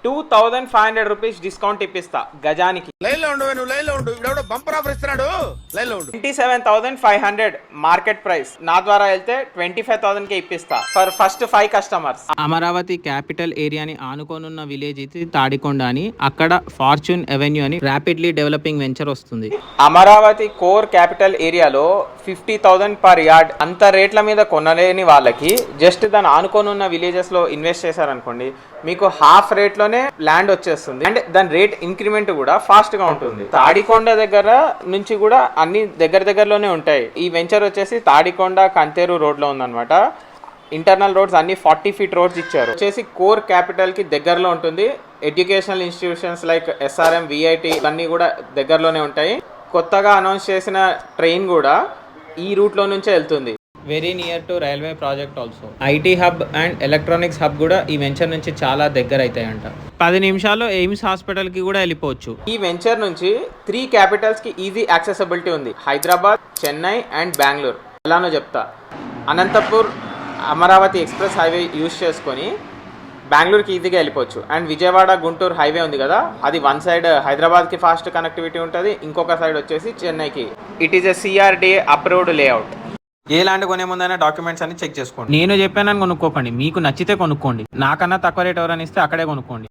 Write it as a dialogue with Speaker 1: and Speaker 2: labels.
Speaker 1: 2500 rupees discount ఇప్పిస్తా గజానికి.
Speaker 2: Line లో ఉండు, నువ్వు లైన్ లో ఉండు. ఇప్పుడు బంపర్ ఆఫర్ ఇస్తున్నాడు, లైన్ లో ఉండు.
Speaker 1: 27,500 మార్కెట్ ప్రైస్. నా ద్వారా వెళ్తే 25,000 కి ఇప్పిస్తా for first 5 customers.
Speaker 3: Amaravati capital ఏరియాని ఆనుకోనున్న విలేజ్ ఇది తాడికొండ అని. అక్కడ ఫార్చ్యూన్ అవెన్యూ అని ర్యాపిడ్లీ డెవలపింగ్ వెంచర్ వస్తుంది.
Speaker 1: అమరావతి కోర్ క్యాపిటల్ ఏరియాలో 50,000 పర్ యార్డ్ అంత రేట్ల మీద కొనలేని వాళ్ళకి జస్ట్ దాని ఆనుకోనున్న విలేజెస్ లో ఇన్వెస్ట్ చేశారనుకోండి, మీకు హాఫ్ రేట్ లోనే ల్యాండ్ వచ్చేస్తుంది. అండ్ దాని రేట్ ఇంక్రిమెంట్ కూడా ఫాస్ట్ గా ఉంటుంది. తాడికొండ దగ్గర నుంచి కూడా అన్ని దగ్గరలోనే ఉంటాయి. ఈ వెంచర్ వచ్చేసి తాడికొండ కంతేరు రోడ్ లో ఉందన్నమాట. ఇంటర్నల్ రోడ్స్ అన్ని 40 ఫీట్ రోడ్స్ ఇచ్చారు. వచ్చేసి కోర్ క్యాపిటల్ కి దగ్గరలో ఉంటుంది. Educational institutions like SRM, VIT ఇవన్నీ కూడా దగ్గరలోనే ఉంటాయి. కొత్తగా అనౌన్స్ చేసిన ట్రైన్ కూడా ఈ రూట్ లో నుంచే వెళ్తుంది.
Speaker 3: Very near to railway project also. IT hub and electronics hub కూడా ఈ వెంచర్ నుంచి చాలా దగ్గర అవుతాయంట. 10 నిమిషాల్లో ఎయిమ్స్ హాస్పిటల్ కి కూడా వెళ్ళిపోవచ్చు.
Speaker 1: ఈ వెంచర్ నుంచి 3 క్యాపిటల్స్ కి ఈజీ యాక్సెసిబిలిటీ ఉంది. హైదరాబాద్, చెన్నై అండ్ బెంగళూరు. ఎలానో చెప్తా. Anantapur Amaravati express highway use చేసుకొని బెంగళూరుకి ఈజీగా వెళ్ళిపోవచ్చు. అండ్ విజయవాడ గుంటూరు హైవే ఉంది కదా, అది వన్ సైడ్ హైదరాబాద్కి ఫాస్ట్ కనెక్టివిటీ ఉంటుంది, ఇంకొక సైడ్ వచ్చేసి చెన్నైకి. It is a CRDA approved layout.
Speaker 3: A land కొనే ముందైనా డాక్యుమెంట్స్ అన్ని చెక్ చేసుకోండి. నేను చెప్పానని కొనుక్కోకండి, మీకు నచ్చితే కొనుక్కోండి. నాకన్నా తక్కువ రేట్ ఎవరైనా ఇస్తే అక్కడే కొనుక్కోండి.